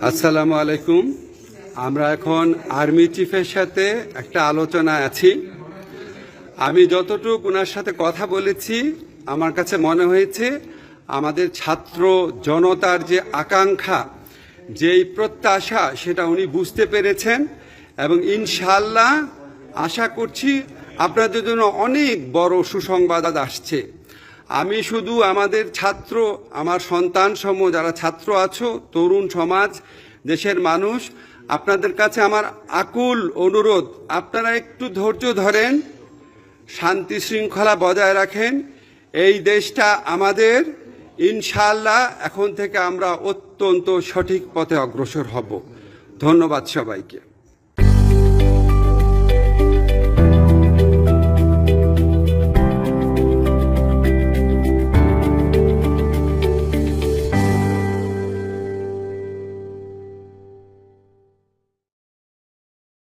আসসালামু আলাইকুম। আমরা এখন আর্মি চিফের সাথে একটা আলোচনায় আছি। আমি যতটুকু ওনার সাথে কথা বলেছি, আমার কাছে মনে হয়েছে আমাদের ছাত্র জনতার যে আকাঙ্ক্ষা, যেই প্রত্যাশা, সেটা উনি বুঝতে পেরেছেন এবং ইনশাআল্লাহ আশা করছি আপনাদের জন্য অনেক বড় সুসংবাদ আসছে। আমি শুধু আমাদের ছাত্র, আমার সন্তানসমূহ যারা ছাত্র আছো, তরুণ সমাজ, দেশের মানুষ, আপনাদের কাছে আমার আকুল অনুরোধ, আপনারা একটু ধৈর্য ধরেন, শান্তি শৃঙ্খলা বজায় রাখেন। এই দেশটা আমাদের, ইনশাআল্লাহ এখন থেকে আমরা অত্যন্ত সঠিক পথে অগ্রসর হব। ধন্যবাদ সবাইকে।